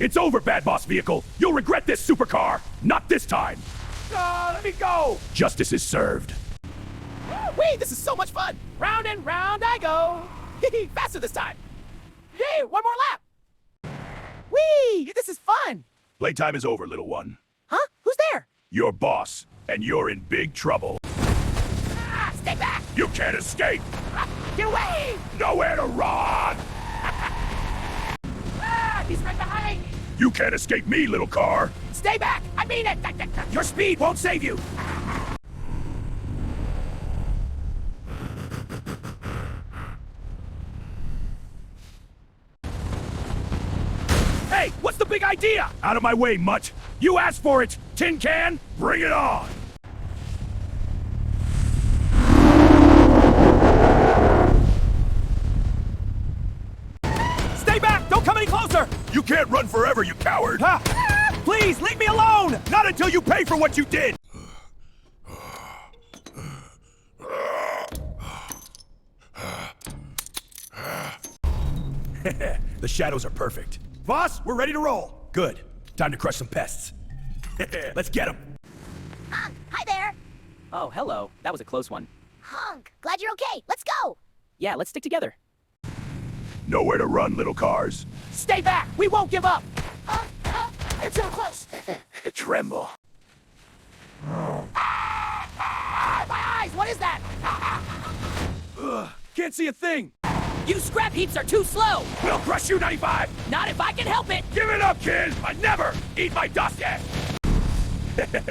It's over, Bad Boss Vehicle. You'll regret this supercar. Not this time. Let me go. Justice is served. Wee, this is so much fun. Round and round I go. Faster this time. Yay, one more lap. Wee, this is fun. Playtime is over, little one. Huh? Who's there? Your boss, and you're in big trouble. Stay back. You can't escape. Get away. Nowhere to run. He's right behind me. You can't escape me, little car. Stay back. I mean it. Your speed won't save you. Hey, what's the big idea? Out of my way, mutt. You asked for it. Tin can, bring it on. Stay back. Don't come any closer. You can't run forever, you coward. Please, leave me alone. Not until you pay for what you did. The shadows are perfect. Boss, we're ready to roll. Good. Time to crush some pests. Let's get them. Hi there. Oh, hello. That was a close one. Honk. Glad you're okay. Let's go. Yeah, let's stick together. Nowhere to run, little cars. Stay back. We won't give up. It's so close. Tremble. My eyes. What is that? Can't see a thing. You scrap heaps are too slow. We'll crush you, 95. Not if I can help it. Give it up, kid. I never eat my dust yet.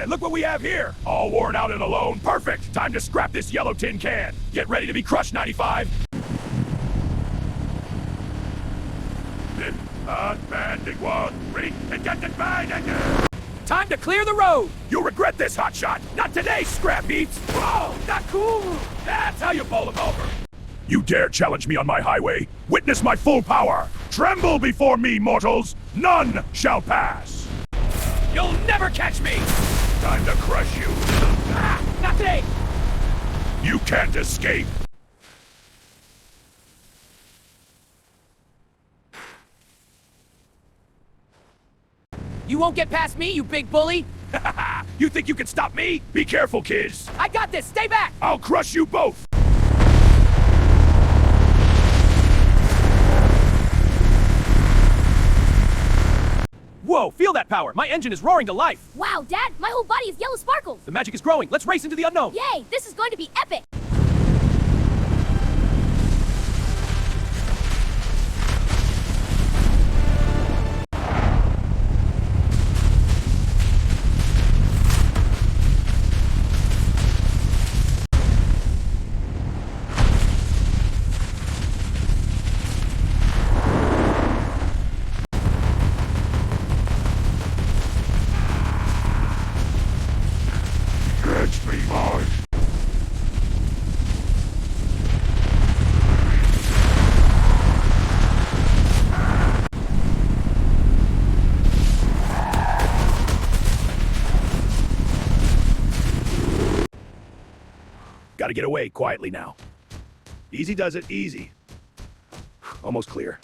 Look what we have here. All worn out and alone. Perfect. Time to scrap this yellow tin can. Get ready to be crushed, 95. Time to clear the road. You'll regret this, hotshot. Not today, scrap heaps. Whoa, not cool. That's how you bowl them over. You dare challenge me on my highway? Witness my full power. Tremble before me, mortals. None shall pass. You'll never catch me. Time to crush you. Not today. You can't escape. You won't get past me, you big bully. You think you can stop me? Be careful, kids. I got this. Stay back. I'll crush you both. Whoa, feel that power. My engine is roaring to life. Wow, Dad, my whole body is yellow sparkles. The magic is growing. Let's race into the unknown. Yay, this is going to be epic. Gotta get away quietly now. Easy does it, easy. Almost clear.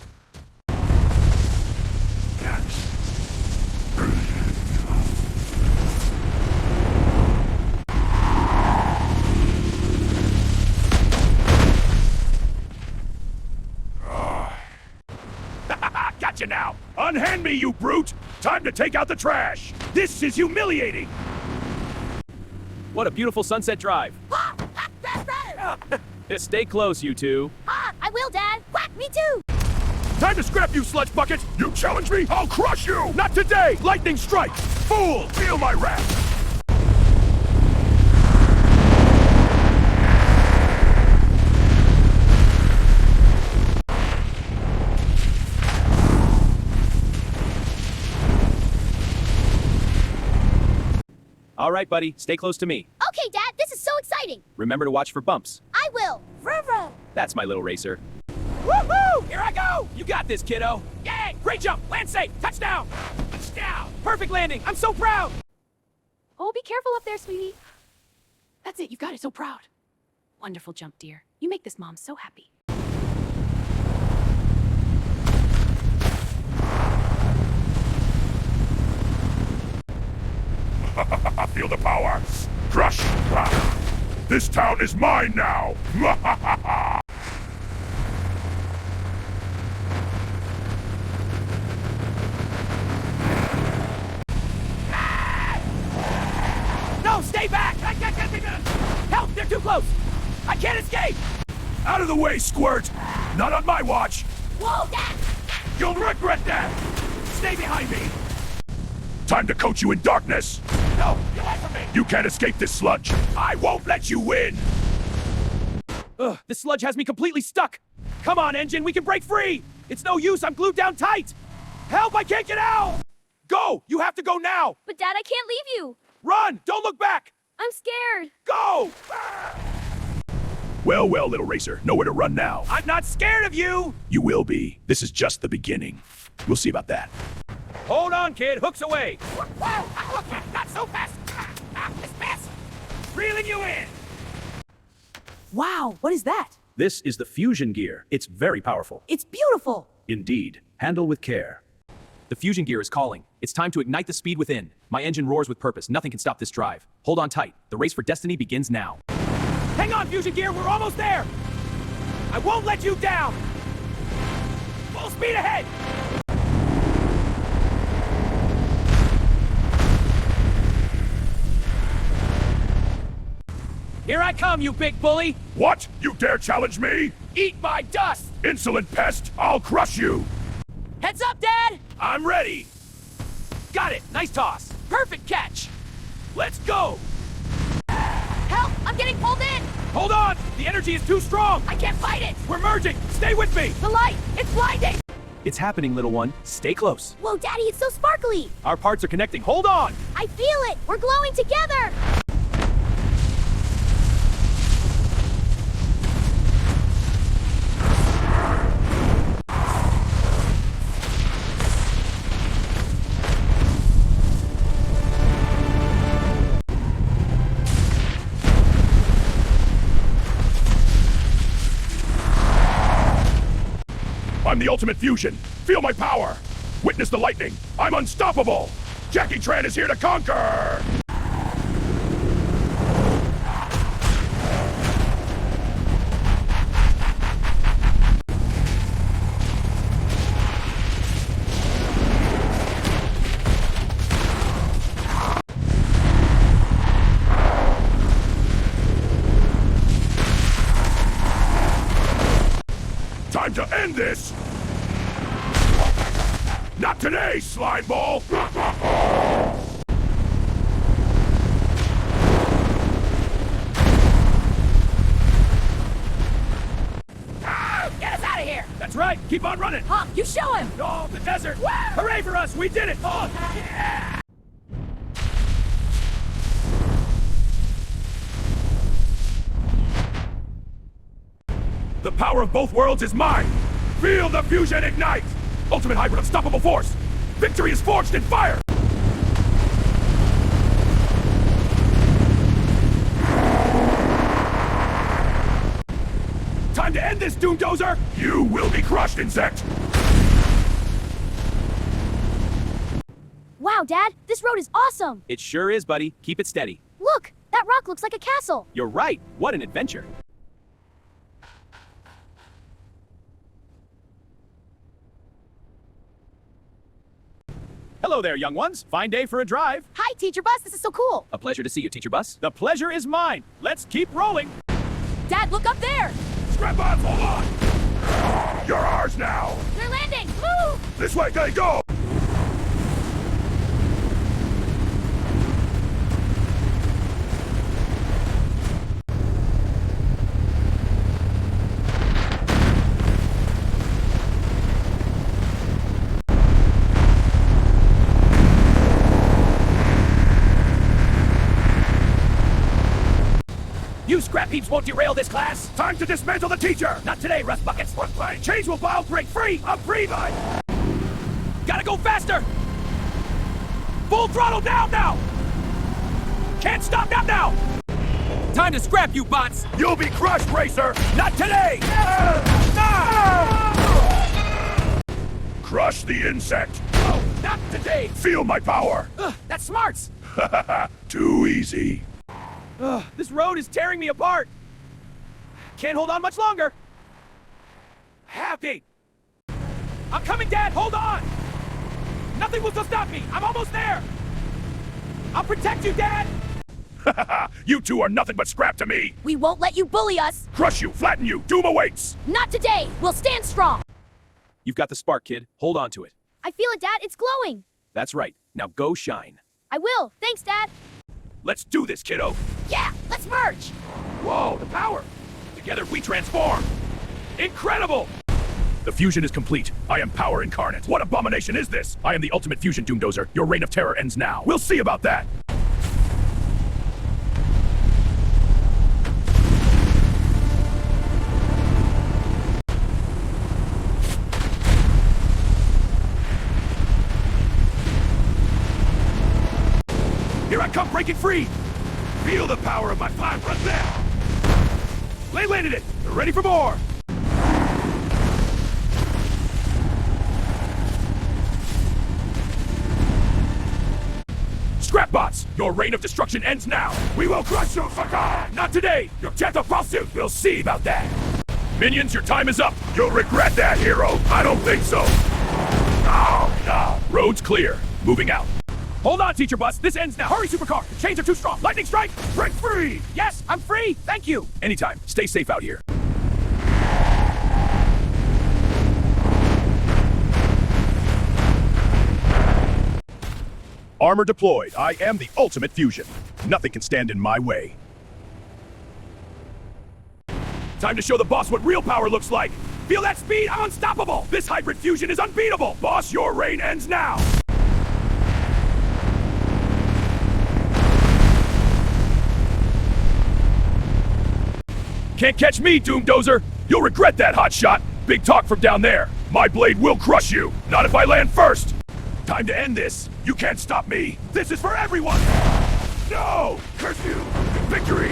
Gotcha now. Unhand me, you brute. Time to take out the trash. This is humiliating. What a beautiful sunset drive. Stay close, you two. I will, Dad. Whack, me too. Time to scrap, you sludge bucket. You challenge me, I'll crush you. Not today. Lightning strike. Fool, feel my wrath. All right, buddy. Stay close to me. Okay, Dad, this is so exciting. Remember to watch for bumps. I will. Vroom. That's my little racer. Woohoo! Here I go! You got this, kiddo. Yay! Great jump! Land safe! Touchdown! Touchdown! Perfect landing! I'm so proud! Oh, be careful up there, sweetie. That's it. You've got it. So proud. Wonderful jump, dear. You make this mom so happy. Feel the power. Crush. This town is mine now. No, stay back! Help! They're too close! I can't escape! Out of the way, Squirt! Not on my watch! Whoa, Dad! You'll regret that! Stay behind me! Time to coat you in darkness! No! Get away from me! You can't escape this sludge! I won't let you win! Ugh, this sludge has me completely stuck! Come on, engine, we can break free! It's no use, I'm glued down tight! Help, I can't get out! Go! You have to go now! But Dad, I can't leave you. Run! Don't look back! I'm scared. Go! Well, well, little racer, nowhere to run now. I'm not scared of you! You will be. This is just the beginning. We'll see about that. Hold on, kid, hook's away! Whoa! Not so fast! This mess! Reeling you in! Wow, what is that? This is the fusion gear. It's very powerful. It's beautiful. Indeed. Handle with care. The fusion gear is calling. It's time to ignite the speed within. My engine roars with purpose. Nothing can stop this drive. Hold on tight. The race for destiny begins now. Hang on, fusion gear, we're almost there! I won't let you down! Full speed ahead! Here I come, you big bully! What? You dare challenge me? Eat my dust! Insolent pest! I'll crush you! Heads up, Dad! I'm ready! Got it! Nice toss! Perfect catch! Let's go! Help! I'm getting pulled in. Hold on! The energy is too strong! I can't fight it. We're merging! Stay with me! The light! It's blinding. It's happening, little one. Stay close. Whoa, Daddy, it's so sparkly. Our parts are connecting. Hold on! I feel it. We're glowing together. I'm the ultimate fusion. Feel my power. Witness the lightning. I'm unstoppable. Jackie Tran is here to conquer. Time to end this! Not today, slime ball! Get us out of here! That's right! Keep on running! Huh, you show him. Oh, the desert! Hooray for us! We did it! Oh, yeah! The power of both worlds is mine! Feel the fusion ignite! Ultimate hybrid unstoppable force! Victory is forged in fire! Time to end this, Doom Dozer! You will be crushed, insect! Wow, Dad, this road is awesome. It sure is, buddy. Keep it steady. Look, that rock looks like a castle. You're right. What an adventure. Hello there, young ones. Fine day for a drive. Hi, Teacher Bus, this is so cool. A pleasure to see you, Teacher Bus. The pleasure is mine! Let's keep rolling! Dad, look up there. Strap on, hold on! You're ours now! They're landing. Move! This way, they go! You scrap heaps won't derail this class! Time to dismantle the teacher! Not today, rust buckets! Change will bow, break free! I'm free, bud! Gotta go faster! Full throttle down now! Can't stop now! Time to scrap, you bots! You'll be crushed, racer! Not today! Crush the insect! Oh, not today! Feel my power! That's smarts! Too easy. Ugh, this road is tearing me apart. Can't hold on much longer. Happy. I'm coming, Dad. Hold on. Nothing will stop me. I'm almost there. I'll protect you, Dad. You two are nothing but scrap to me. We won't let you bully us. Crush you, flatten you, doom awaits. Not today. We'll stand strong. You've got the spark, kid. Hold on to it. I feel it, Dad. It's glowing. That's right. Now go shine. I will. Thanks, Dad. Let's do this, kiddo. Yeah, let's merge. Whoa, the power. Together we transform. Incredible. The fusion is complete. I am power incarnate. What abomination is this? I am the ultimate fusion, Doom Dozer. Your reign of terror ends now. We'll see about that. Here I come, breaking free. Feel the power of my five breath now. They landed it. They're ready for more. Scrapbots, your reign of destruction ends now. We will crush you, sucker. Not today. Your death of pursuit. We'll see about that. Minions, your time is up. You'll regret that, hero. I don't think so. No. Road's clear. Moving out. Hold on, Teacher Bus. This ends now. Hurry, Supercar. The chains are too strong. Lightning strike. Break free. Yes, I'm free. Thank you. Anytime. Stay safe out here. Armor deployed. I am the ultimate fusion. Nothing can stand in my way. Time to show the boss what real power looks like. Feel that speed? I'm unstoppable. This hybrid fusion is unbeatable. Boss, your reign ends now. Can't catch me, Doom Dozer. You'll regret that hot shot. Big talk from down there. My blade will crush you. Not if I land first. Time to end this. You can't stop me. This is for everyone. No! Curse you! Victory!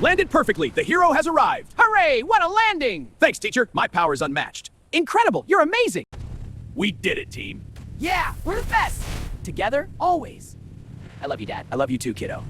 Landed perfectly. The hero has arrived. Hooray! What a landing! Thanks, teacher. My power is unmatched. Incredible! You're amazing! We did it, team. Yeah, we're the best! Together, always. I love you, Dad. I love you too, kiddo.